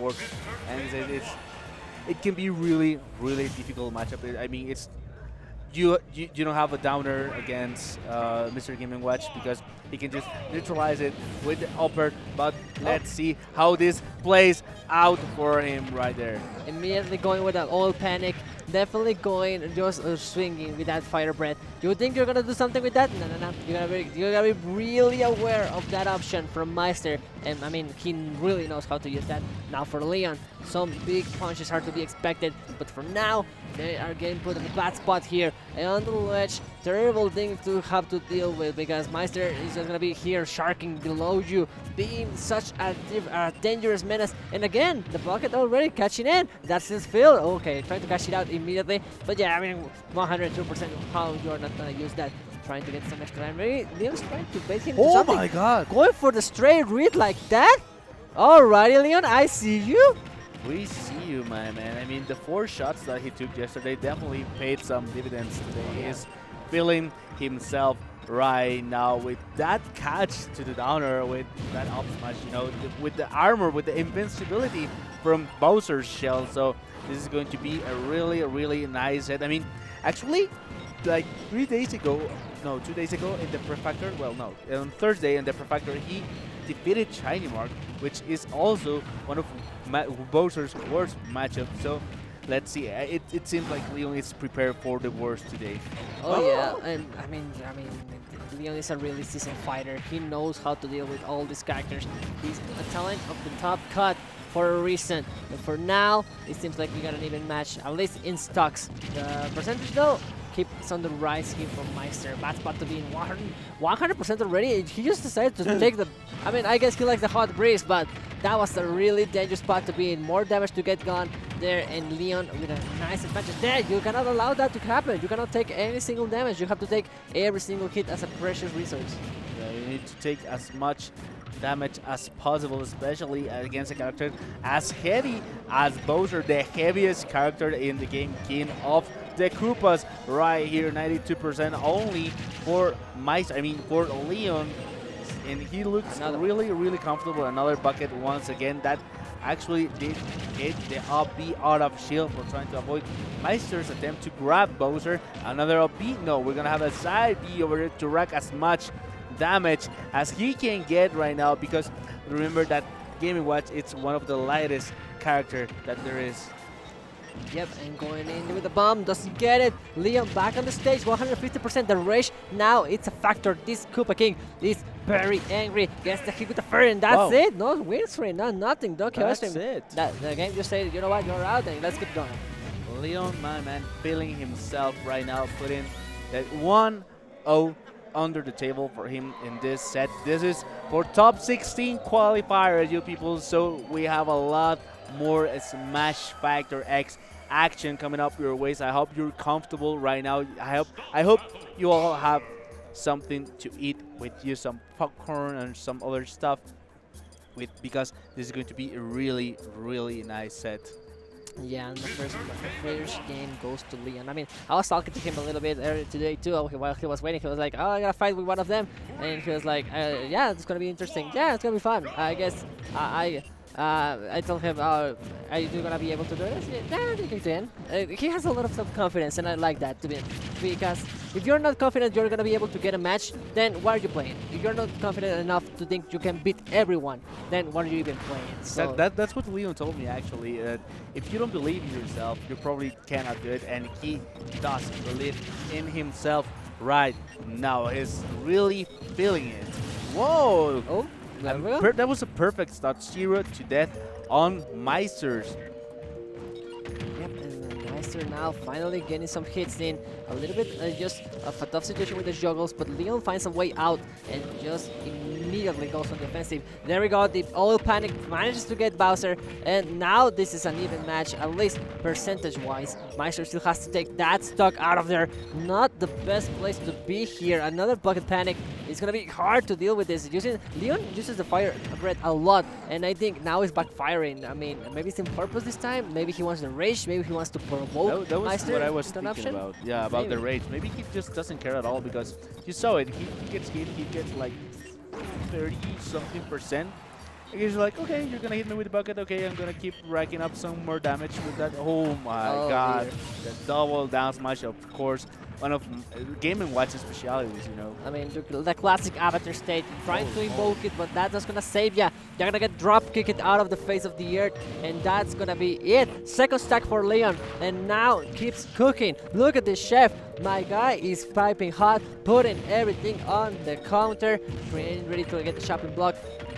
before, and it can be really difficult matchup. I mean, it's you don't have a downer against Mr. Game & Watch because he can just neutralize it with the upper, but let's see how this plays out for him right there. Immediately going with an oil panic, definitely going just swinging with that fire breath. You think you're gonna do something with that? No. You gotta be really aware of that option from Maister, and I mean he really knows how to use that. Now for LeoN, some big punches are to be expected, but for now they are getting put in a bad spot here and on the ledge. Terrible thing to have to deal with because Maister is just gonna be here sharking below you, being such a dangerous menace. And again, the bucket already catching in. That's his field. Okay, trying to catch it out immediately. But yeah, I mean, 102% how you're not gonna use that. Trying to get some extra time. Maybe LeoN's trying to bait him to something. Oh my god! Going for the straight read like that? Alrighty, LeoN, I see you. We see you, my man. I mean, the 4 shots that he took yesterday definitely paid some dividends today. He's feeling himself right now with that catch to the downer, with that up smash, you know, with the armor, with the invincibility from Bowser's shell. So this is going to be a really nice hit. I mean, actually, like 2 days ago in the Prefactor, well, no, on Thursday in the Prefactor, he defeated Shiny Mark, which is also one of Bowser's worst matchups. So let's see. It seems like LeoN is prepared for the worst today. Oh yeah, and I mean, LeoN is a really seasoned fighter. He knows how to deal with all these characters. He's a talent of the top cut for a reason. But for now, it seems like we got an even match, at least in stocks. The percentage though keeps on the rise here from Maister. Bad spot to be in 100% already. He just decided to take the. I mean, I guess he likes the hot breeze, but that was a really dangerous spot to be in. More damage to get gone there, and LeoN with a nice advantage there. You cannot allow that to happen. You cannot take any single damage. You have to take every single hit as a precious resource. Yeah, you need to take as much damage as possible, especially against a character as heavy as Bowser, the heaviest character in the game, king of the Koopas right here, 92% only for Maister. I mean, for LeoN, and he looks really comfortable. Another bucket once again that actually did hit the up B out of shield for trying to avoid Maister's attempt to grab Bowser. Another up B. No, we're gonna have a side B over there to rack as much damage as he can get right now, because remember that Game & Watch, it's one of the lightest character that there is. Yep, and going in with the bomb, doesn't get it. LeoN back on the stage, 150%. The rage now, it's a factor. This Koopa King is very angry. Gets the hit with the fur, and that's it. No wins for him, nothing. No chaos. That's it. The game just said, you know what, you're out, and let's keep going. LeoN, my man, feeling himself right now, putting that 1-0 under the table for him in this set. This is for top 16 qualifiers, you people, so we have a lot more Smash Factor X action coming up your ways. I hope you're comfortable right now. I hope you all have something to eat with you, some popcorn and some other stuff because this is going to be a really nice set. Yeah, and the first game goes to LeoN. I mean, I was talking to him a little bit earlier today too while he was waiting. He was like, oh, I gotta fight with one of them. And he was like, yeah, it's gonna be interesting. Yeah, it's gonna be fun. I guess I told him, are you gonna be able to do this? Yeah, I think you can. He has a lot of self-confidence, and I like that to be, because if you're not confident you're gonna be able to get a match, then why are you playing? If you're not confident enough to think you can beat everyone, then what are you even playing? So that's what LeoN told me actually. If you don't believe in yourself, you probably cannot do it, and he does believe in himself right now. He's really feeling it. Whoa! Oh. That was a perfect start, 0 to death on Meisters. Yep, and Maister now finally getting some hits in. A little bit just of a tough situation with the juggles, but LeoN finds a way out and just immediately goes on the offensive. There we go, the oil panic manages to get Bowser, and now this is an even match, at least percentage-wise. Maister still has to take that stock out of there. Not the best place to be here. Another bucket panic. It's gonna be hard to deal with this. LeoN uses the fire breath a lot, and I think now it's backfiring. I mean, maybe it's in purpose this time. Maybe he wants the rage. Maybe he wants to provoke. That was Maister. what I was thinking about. Yeah, about the rage. Maybe he just doesn't care at all, because you saw it. He gets hit. He gets like 30-something%, He's like, okay, you're gonna hit me with the bucket. Okay, I'm gonna keep racking up some more damage with that. Oh my Oh, god, dear. the double down smash, of course, one of Game & Watch's specialities, you know. I mean, the classic avatar state, trying to invoke it, but that's not gonna save ya. You're gonna get drop kicked out of the face of the earth, and that's gonna be it. Second stack for LeoN, and now keeps cooking. Look at this chef. My guy is piping hot, putting everything on the counter, ready to get the chopping block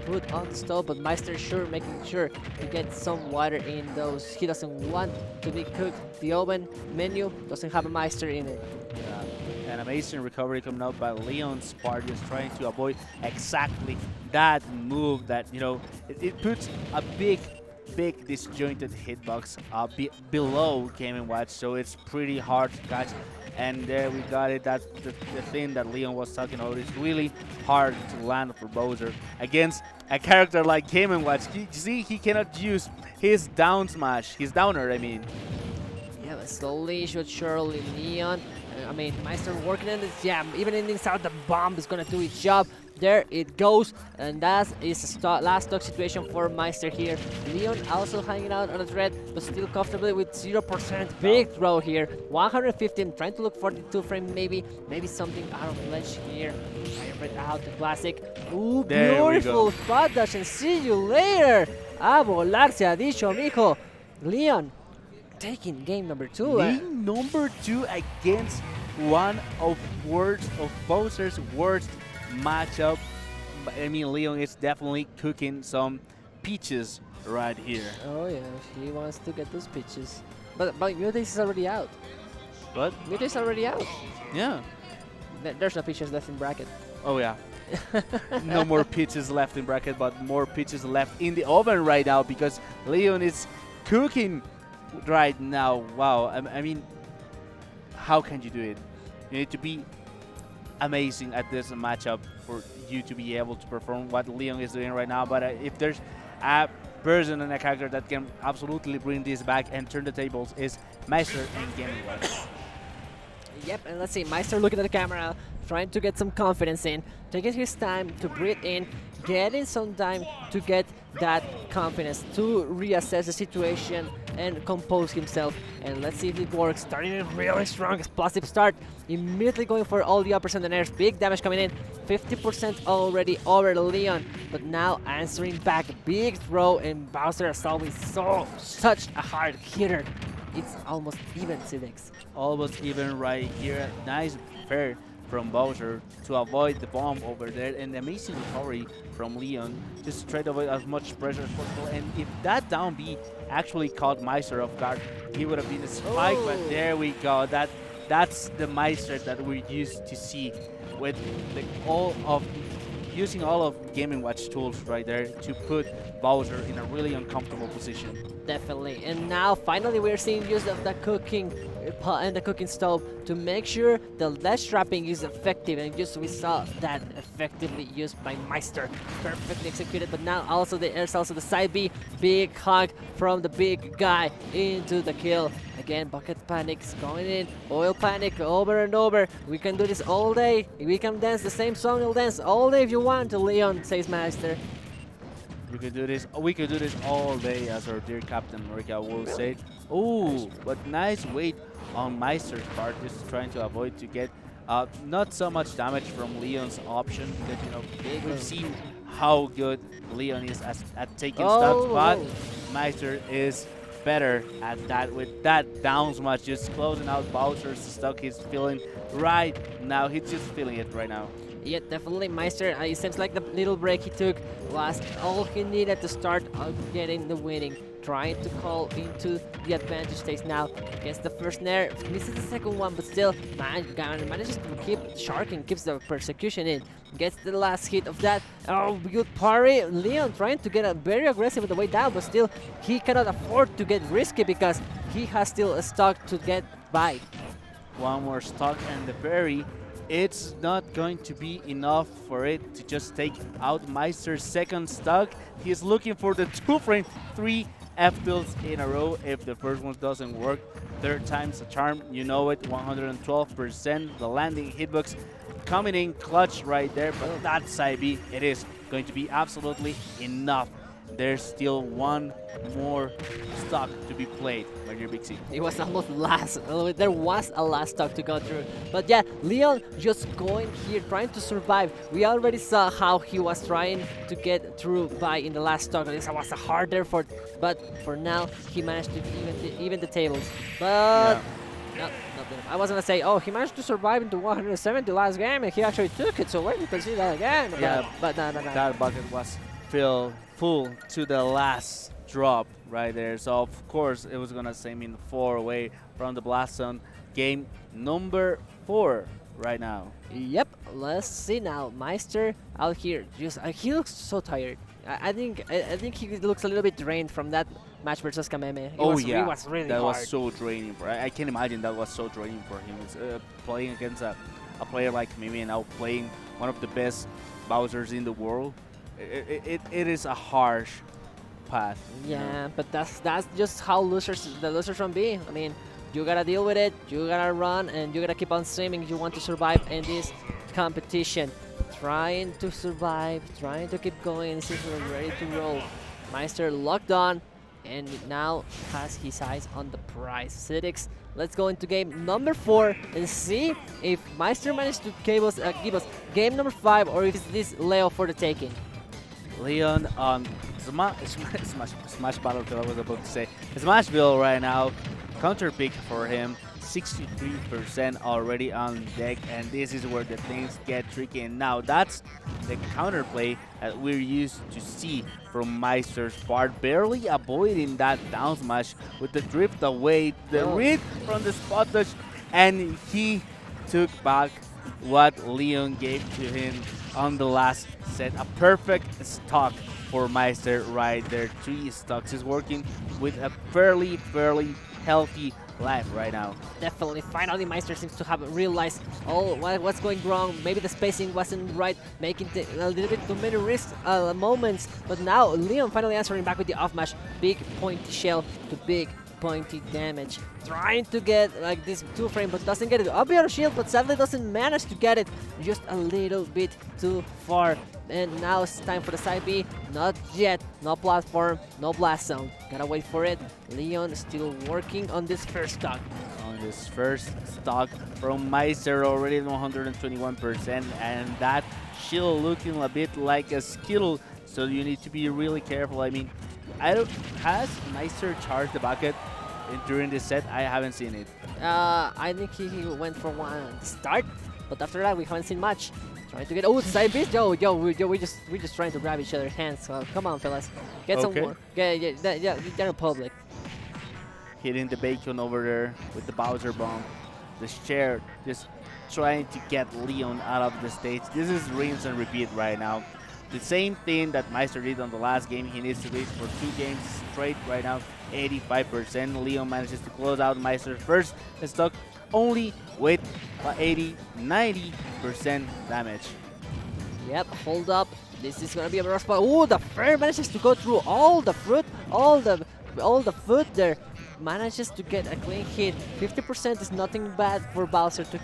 put on the stove, but Maister making sure to get some water in those. He doesn't want to be cooked. The oven menu doesn't have a Maister in it. Yeah, an amazing recovery coming out by LeoN's part, just trying to avoid exactly that move that, you know, it puts a big disjointed hitbox below Game & Watch, so it's pretty hard to catch. And there we got it. That's the thing that LeoN was talking about. It's really hard to land for Bowser against a character like Game & Watch. You see, he cannot use his down smash, his downer, I mean. Yeah, but slowly but surely, LeoN. I mean, Maister working on this. Yeah, even inside the bomb is gonna do its job. There it goes, and that is a last stock situation for Maister here. LeoN also hanging out on the thread, but still comfortably with 0%. Big throw here, 115, trying to look for the 2-frame maybe something out of ledge here. Right out the classic. Ooh, there beautiful spot dash, and see you later. A volar se ha dicho, mijo. LeoN taking game number 2. Game number 2 against one of Bowser's worst matchup. I mean, LeoN is definitely cooking some peaches right here. Oh yeah, he wants to get those pitches. But Mutex is already out. But Mutex is already out. yeah. There's no pitches left in bracket. Oh yeah. No more pitches left in bracket, but more pitches left in the oven right now because LeoN is cooking right now. Wow. I mean, how can you do it? You need to be amazing at this matchup for you to be able to perform what LeoN is doing right now. But if there's a person and a character that can absolutely bring this back and turn the tables, is Maister and Game & Watch. Yep, and let's see, Maister looking at the camera, trying to get some confidence in, taking his time to breathe in, getting some time to get that confidence, to reassess the situation and compose himself. And let's see if it works. Starting in really strong, explosive start, immediately going for all the uppers and the nairs. Big damage coming in, 50% already over LeoN, but now answering back. Big throw, and Bowser is always such a hard hitter. It's almost even, Civics. Almost even right here. Nice fair from Bowser to avoid the bomb over there, and amazing recovery from LeoN just to try to avoid as much pressure as possible. And if that down B actually caught Maister off guard, he would have been a spike. Oh. But there we go. That's the Maister that we're used to see, with using all of Game & Watch tools right there to put Bowser in a really uncomfortable position. Definitely, and now finally we're seeing use of the cooking pot and the cooking stove to make sure the ledge trapping is effective, and just we saw that effectively used by Maister, perfectly executed. But now also there's also the side B, big hug from the big guy into the kill. Again, bucket panics going in, oil panic over and over. We can do this all day. We can dance the same song, we'll dance all day if you want to, LeoN, says Maister. We could do this. We could do this all day, as our dear Captain America will say. Oh, but nice weight on Maister's part, just trying to avoid to get not so much damage from LeoN's option, because, you know, we've seen how good LeoN is at taking stocks, but Maister is better at that with that down smash, just closing out Bowser's stock. He's feeling right now. He's just feeling it right now. Yeah, definitely Maister. It seems like the little break he took was all he needed to start getting the winning. Trying to call into the advantage stage now. Gets the first nair, misses the second one, but still manages to keep sharking, keeps the persecution in. Gets the last hit of that. Oh, good parry. LeoN trying to get very aggressive on the way down, but still he cannot afford to get risky because he has still a stock to get by. One more stock and the parry. It's not going to be enough for it to just take out Maister's second stock. He's looking for the 2-frame, 3 F-tilts in a row. If the first one doesn't work, third time's a charm. You know it, 112%. The landing hitbox coming in clutch right there. But that side B, it is going to be absolutely enough there's still one more stock to be played by your Big C. It was almost last. There was a last stock to go through. But yeah, LeoN just going here, trying to survive. We already saw how he was trying to get through by in the last stock. This was a hard effort, but for now, he managed to even the tables. But no, nothing. I was gonna say, oh, he managed to survive into 170 last game, and he actually took it. So where you can see that again? Yeah, but no. that bucket was filled full to the last drop right there. So of course it was gonna send him 4 away from the blast zone. Game number 4 right now. Yep. Let's see now. Maister out here. Just he looks so tired. I think he looks a little bit drained from that match versus Kameme. It was really that hard. was so draining. I can imagine that was so draining for him. It's, playing against a player like Kameme and now playing one of the best Bowsers in the world. It is a harsh path. Yeah, but that's just how the losers run be. I mean, you gotta deal with it. You gotta run and you gotta keep on swimming. You want to survive in this competition. Trying to survive, trying to keep going, and see if we're ready to roll. Maister locked on, and now has his eyes on the prize. Citix, let's go into game number 4 and see if Maister managed to give us game number 5 or if it's this Leo for the taking. LeoN on Smash Battlefield, I was about to say. Smashville right now, counter pick for him. 63% already on deck, and this is where the things get tricky. And now that's the counterplay that we're used to see from Maister's part, barely avoiding that down smash with the drift away, the read from the spot touch, and he took back what LeoN gave to him on the last set. A perfect stock for Maister right there. 3 stocks. He's working with a fairly healthy life right now. Definitely. Finally, Maister seems to have realized what's going wrong. Maybe the spacing wasn't right, making a little bit too many risk moments. But now LeoN finally answering back with the off mash. Big pointy shell to big pointy damage. Trying to get like this 2-frame, but doesn't get it. Up your shield, but sadly doesn't manage to get it. Just a little bit too far. And now it's time for the side B. Not yet. No platform, no blast zone. Gotta wait for it. LeoN still working on this first stock. On this first stock from Maister, already 121%, and that shield looking a bit like a Skittle, so you need to be really careful. I mean, has Maister charged the bucket during this set? I haven't seen it. I think he went for one start, but after that we haven't seen much. Trying to get side beat. We just trying to grab each other's hands. So come on, fellas, get some more. Yeah, general public. Hitting the bacon over there with the Bowser bomb. The share just trying to get LeoN out of the stage. This is rinse and repeat right now. The same thing that Maister did on the last game. He needs to do it for 2 games straight right now. 85%. LeoN manages to close out Maister's first stock only with 80-90% damage. Yep, hold up. This is gonna be a rush, but the Fair manages to go through all the fruit, all the food there. Manages to get a clean hit. 50% is nothing bad for Bowser to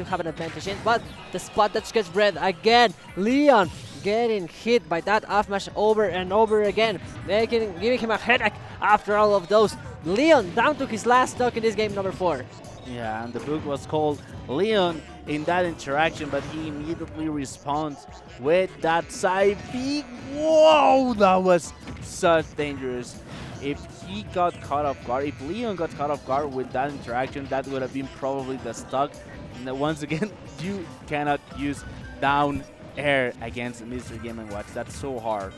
have an advantage in, but the spot that gets red again. LeoN getting hit by that off mash over and over again, giving him a headache after all of those. LeoN down to his last stock in this game number 4. Yeah, and the book was called LeoN in that interaction, but he immediately responds with that side B. Whoa, that was such dangerous. If he got caught off guard, if LeoN got caught off guard with that interaction, that would have been probably the stock. And once again, you cannot use down air against Mr. Game & Watch. That's so hard.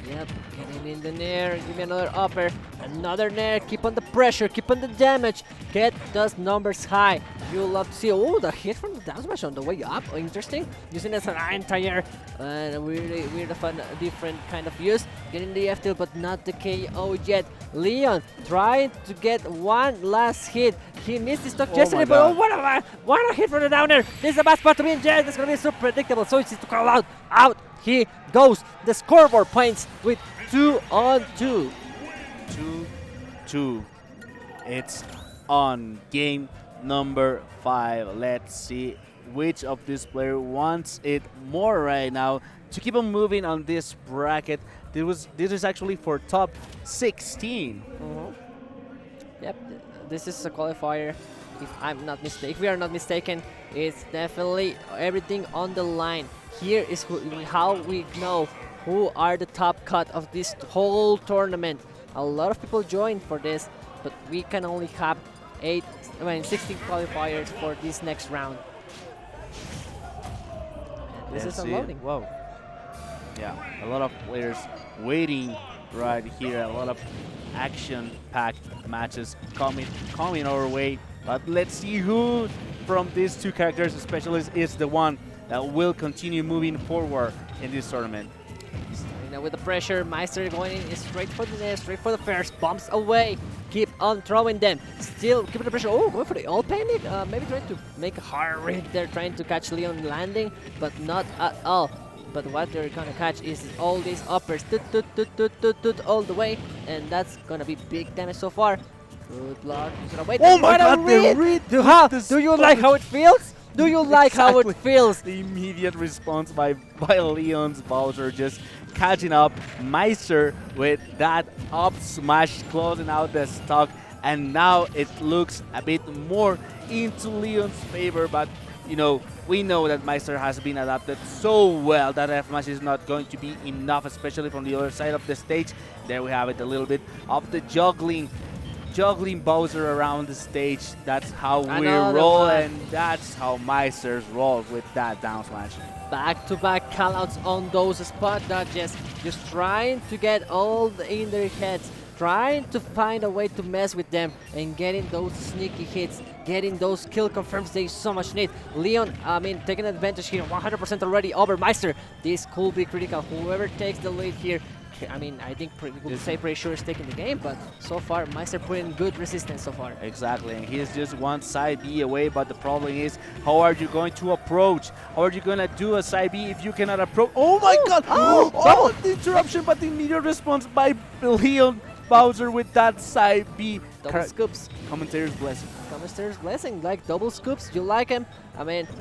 Yep, getting in the nair, give me another upper, another nair, keep on the pressure, keep on the damage, get those numbers high. You'll love to see, the hit from the down smash on the way up, interesting. Using it as an entire, weird fun, different kind of use. Getting the F tilt, but not the KO yet. LeoN trying to get one last hit. He missed his stock yesterday, but what a hit from the down air. This is a bad spot to be in jail, this is going to be so predictable, so it's to call out he goes. The scoreboard points with 2-on-2. 2-2. It's on game number 5. Let's see which of this player wants it more right now to keep on moving on this bracket This is actually for top 16. Yep, this is a qualifier. If I'm not mistaken, if we are not mistaken, it's definitely everything on the line. Here is how we know who are the top cut of this whole tournament. A lot of people joined for this, but we can only have 16 qualifiers for this next round. This is unloading. Whoa. Yeah, a lot of players waiting right here. A lot of action-packed matches coming our way. But let's see who from these two characters, especially, is the one that will continue moving forward in this tournament. With the pressure, Maister going in straight for the net, straight for the first, bumps away, keep on throwing them, still keeping the pressure. Oh, going for the all panic, maybe trying to make a hard read there, trying to catch LeoN landing, but not at all. But what they're gonna catch is all these uppers, all the way, and that's gonna be big damage so far. Good luck. Oh my god, the read! Do you like how it feels? Do you like how it feels? The immediate response by LeoN's Bowser, just catching up Maister with that up smash, closing out the stock, and now it looks a bit more into LeoN's favor, but you know, we know that Maister has been adapted so well that F smash is not going to be enough, especially from the other side of the stage. There we have it, a little bit of the juggling Bowser around the stage. That's how we roll, and that's how Maister's roll with that down smash. Back-to-back callouts on those spot dodges, just trying to get all in their heads, trying to find a way to mess with them and getting those sneaky hits, getting those kill confirms they so much need. LeoN, taking advantage here, 100% already over Maister. This could be critical. Whoever takes the lead here, I think we could say pretty sure is taking the game, but so far Maister putting good resistance so far. Exactly, and he is just one side B away, but the problem is, how are you going to approach? How are you going to do a side B if you cannot approach? Oh my god! Oh, the interruption, but the immediate response by LeoN Bowser with that side B. Double scoops. Commentator's blessing. Commentator's blessing, like double scoops, you like him?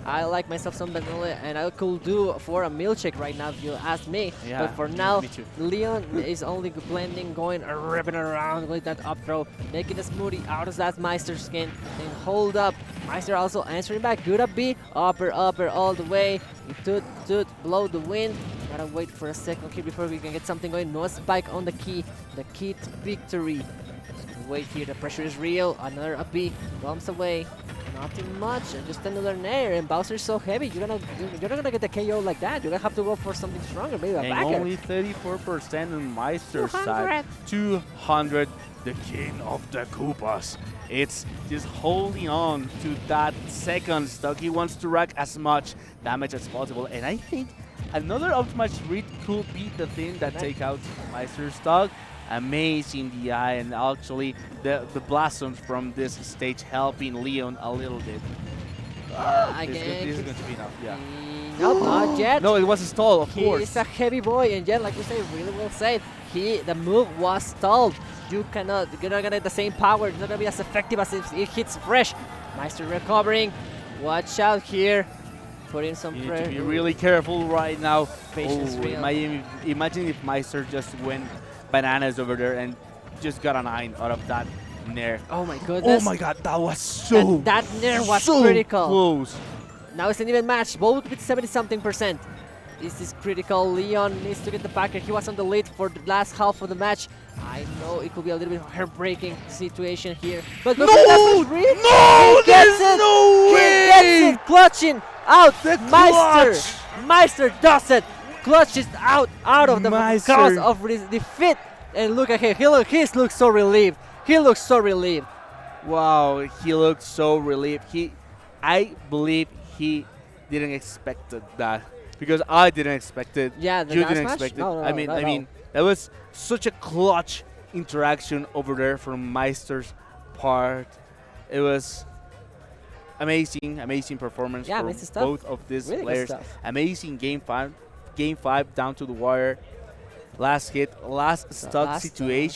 I like myself some vanilla, and I could do for a milkshake right now if you ask me. Yeah, but for now, me too. LeoN is only blending, going ripping around with that up throw, making a smoothie out of that Maister skin, and hold up. Maister also answering back, good up B, upper all the way, toot, blow the wind. Gotta wait for a second here before we can get something going. No spike on the key to victory. Wait here, the pressure is real. Another up B, bumps away. Nothing much, just another nair, and Bowser is so heavy. You're not gonna get the KO like that. You're gonna have to go for something stronger, maybe a and backer. only 34% on Maister's side. 200, the king of the Koopas. It's just holding on to that second stock. He wants to rack as much damage as possible, and I think another up smash read could be the thing that take out Maister's stock. Amazing DI, and actually the blossoms from this stage helping LeoN a little bit. This is going to be enough, yeah. No, not yet. No, it was a stall, of course. He's a heavy boy, and yet, like we say, really well said. The move was stalled. You're not gonna get the same power. It's not gonna be as effective as if it hits fresh. Maister recovering. Watch out here. Put in some pressure. You need to be really careful right now. Patience real. Imagine if Maister just went bananas over there and just got a 9 out of that nair. Oh my goodness. Oh my god, that was so that nair was so critical. Close. Now it's an even match, both with 70-something%. This is critical. LeoN needs to get the backer. He was on the lead for the last half of the match. I know it could be a little bit heartbreaking situation here. But look at that read. No! He gets There's it! no way! He gets it! Clutching out! The Maister does it! Clutches out of the Maister. cause of defeat. And look at him. He looks so relieved. He looks so relieved. Wow, he looked so relieved. I believe he didn't expect that, because I didn't expect it. Yeah, you didn't expect it. No, I mean, that was such a clutch interaction over there from Maister's part. It was amazing performance from both of these players. Amazing game five down to the wire. Last hit, last stuck situation.